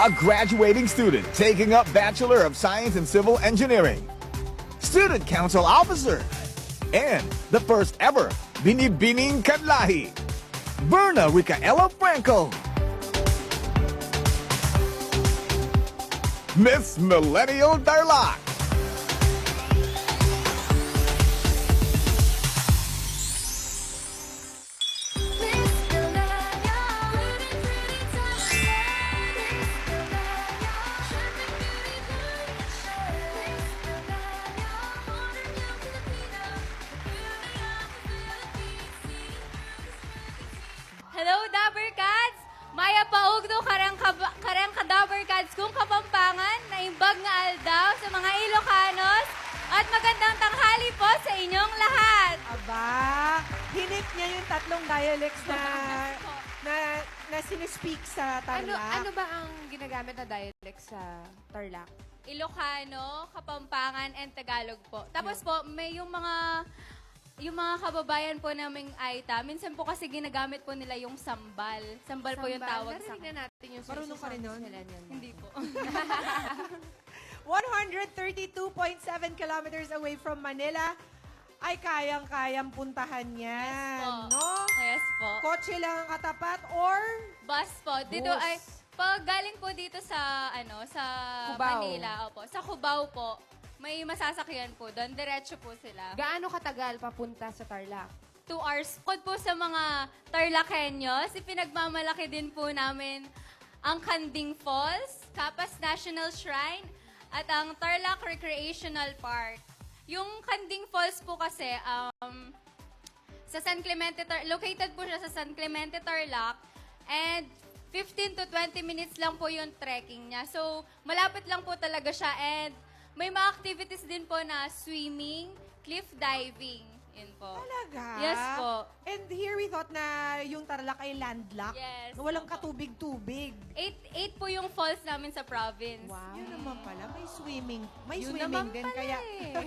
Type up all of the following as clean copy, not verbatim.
a graduating student taking up Bachelor of Science in Civil Engineering, Student Council Officer, and the first ever Binibining Kadlahi, Berna Ricaela Franco. Miss Millennial Tarlac. Hello, Dabarkads! Maya paugdo karang Dabarkads kung Kapampangan, naimbag nga aldaw sa mga Ilocanos, at magandang tanghali po sa inyong lahat. Aba, hinip niya yung tatlong dialects na sinispeak sa Tarlac. Ano ba ang ginagamit na dialect sa Tarlac? Ilocano, Kapampangan, and Tagalog po. Tapos po, may yung mga kababayan po naming Aita, minsan po kasi ginagamit po nila yung sambal. Sambal po yung tawag sa Narinig na natin yung Marunong ka rin nun? Hindi po. 132.7 kilometers away from Manila, ay kayang-kayang puntahan yan. Yes po. No? Yes po. Kotse lang ang katapat or Bus po. Dito Bus. ay, pag galing po dito sa, sa Cubao. Manila, opo, sa Cubao po, may masasakyan po doon. Diretso po sila. Gaano katagal papunta sa Tarlac? 2 hours. Bukod po sa mga Tarlaceños, ipinagmamalaki din po namin ang Kanding Falls, Capas National Shrine, at ang Tarlac Recreational Park. Yung Kanding Falls po kasi, sa San Clemente, located po siya sa San Clemente, Tarlac, and 15 to 20 minutes lang po yung trekking niya. So, malapit lang po talaga siya, and may mga activities din po na swimming, cliff diving. Yun po. talaga? Yes po. And here we thought na yung Tarlac ay landlocked. Yes, Na walang opo. katubig-tubig. 8 po yung falls namin sa province. Wow. Yun naman pala, may swimming. May Yun swimming naman din, pala kaya eh.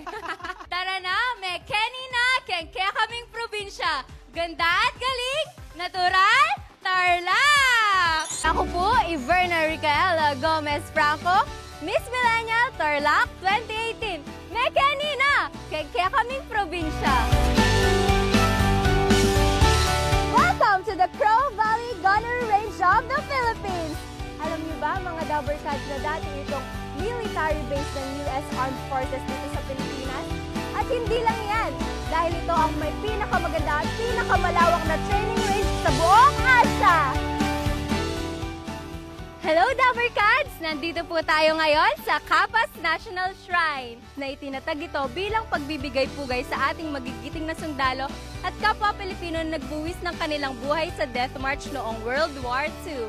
Tara na, may Kenny na, kaya kaming probinsya. Ganda at galing, natural, Tarlac! Ako po, Iverna Ricaela Gomez Franco, Miss Millennial Tarlac 2018. May Kenny na, kaya kaming probinsya. Welcome to the Crow Valley Gunnery Range of the Philippines. Alam niyo ba, mga Dabarkads, na dati itong military base ng U.S. Armed Forces dito sa Pilipinas? At hindi lang yan, dahil ito ang may pinakamaganda at pinakamalawak na training range sa buong Asia. Hello, Dabarkads! Nandito po tayo ngayon sa Capas National Shrine na itinatag ito bilang pagbibigay-pugay sa ating magigiting na sundalo at kapwa Pilipino na nagbuwis ng kanilang buhay sa Death March noong World War II.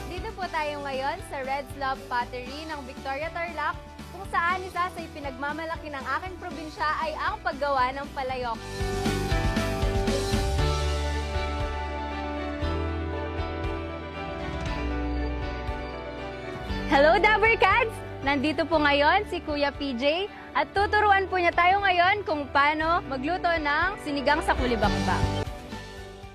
Dito po tayo ngayon sa Red's Love Pottery ng Victoria Tarlac, kung saan isa sa ipinagmamalaki ng aking probinsya ay ang paggawa ng palayok. Hello, Dabarkads! Nandito po ngayon si Kuya PJ at tuturuan po niya tayo ngayon kung paano magluto ng sinigang sa kulibakbak.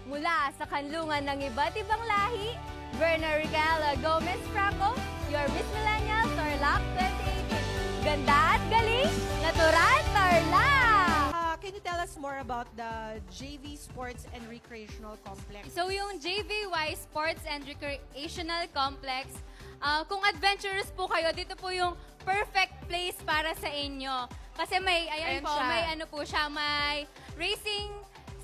Mula sa kanlungan ng iba't ibang lahi, Berna Ricaela Gomez Franco, your Miss Millennial Tarlac 2018. Ganda at galing, natural Tarlac! can you tell us more about the JV Sports and Recreational Complex? So yung JVY Sports and Recreational Complex, kung adventurous po kayo, dito po yung perfect place para sa inyo. Kasi may, ayan Ayan po, siya. may ano po siya, may racing,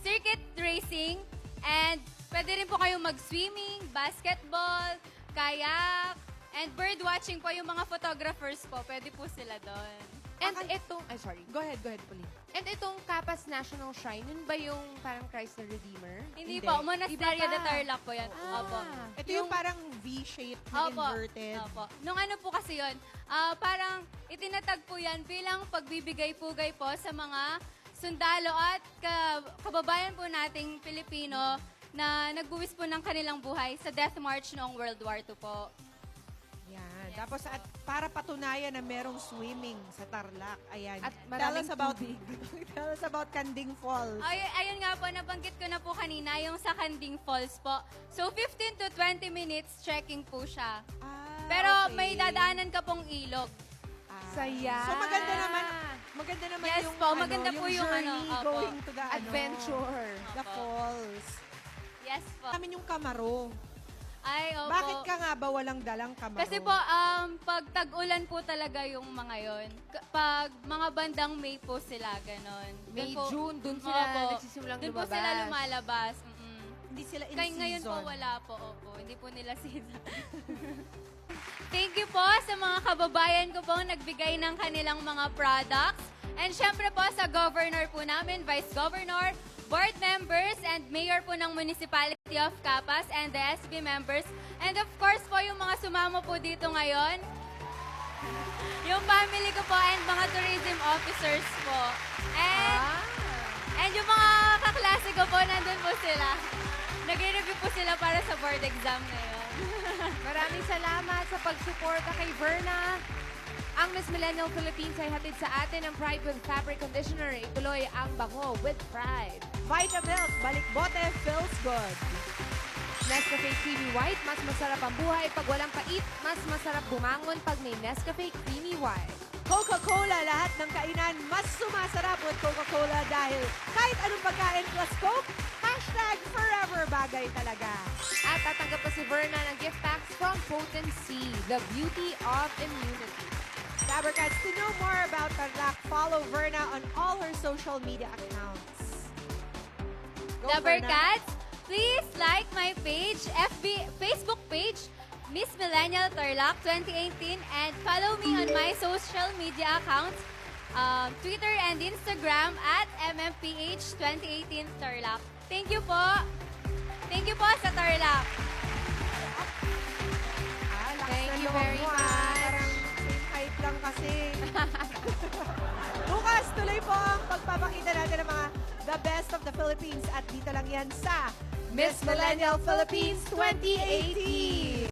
circuit racing, and pwede rin po kayo mag-swimming, basketball, kayak, and bird watching po yung mga photographers po. Pwede po sila doon. And itong, sorry. Go ahead, Pauline. And itong Capas National Shrine, yun ba yung parang Christ the Redeemer? Hindi Hindi. po, Monasterio Iba pa. de Tarlac po yan. Opo. Ito yung parang V-shaped na Opo. inverted. Opo. Nung ano po kasi yun, parang itinatag po yan bilang pagbibigay-pugay po sa mga sundalo at kababayan po nating Pilipino na nagbuwis po ng kanilang buhay sa Death March noong World War II po. Yan. Yes. Tapos at para patunayan na merong swimming sa Tarlac. Ayan. At Tell maraming us about tubig. Tell us about Kanding Falls. Ayun nga po, nabanggit ko na po kanina, yung sa Kanding Falls po. So, 15 to 20 minutes trekking po siya. Ah, Pero okay. may dadaanan ka pong ilog. Ah. Saya. So maganda naman Yes yung po, maganda po yung journey opo. going to the Adventure. the Opo. falls. Yes po. Namin yung Kamaro. Ay, opo. Bakit ka nga ba walang dalang Kamaro? Kasi po, pag tag-ulan po talaga yung mga yon. Pag mga bandang May po sila, ganon. May, Dun po- June, dun sila Opo. nagsisimulang Dun po lumabas. sila lumalabas. hindi sila in Kaya season. ngayon po wala po, opo. Hindi po nila season. Thank you po sa mga kababayan ko pong nagbigay ng kanilang mga products. And syempre po sa governor po namin, vice governor, board members, and mayor po ng Municipality of Capas, and the SB members. And of course po yung mga sumama po dito ngayon. Yung family ko po and mga tourism officers po. And yung mga kaklase ko po, nandun po sila. Nag-review po sila para sa board exam ngayon. Maraming salamat sa pagsuporta kay Verna. Ang Miss Millennial Philippines ay hatid sa atin ng Pride with Fabric Conditioner. Ituloy ang bango with pride. Vitamilk, balik bote, feels good. Nescafe Creamy White, mas masarap ang buhay pag walang pait. Mas masarap bumangon pag may Nescafe Creamy White. Coca-Cola, lahat ng kainan mas sumasarap with Coca-Cola dahil kahit anong pagkain plus Coke, #forever bagay talaga. At tatanggap pa si Verna ng gift packs from Potency, the beauty of immunity. Dabarcats, to know more about Tarlac, follow Verna on all her social media accounts. Go, Verna. Dabarcats, please like my page, Facebook page, Miss Millennial Tarlac 2018, and follow me on my social media accounts, Twitter and Instagram at MMPH 2018 Tarlac. Thank you po. Thank you po sa Tarlac. Lakas Thank na you loob very mo, much. Parang same height lang kasi. Bukas, tuloy po ang pagpapakita natin ng mga the best of the Philippines at dito lang yan sa Miss Millennial Philippines 2018.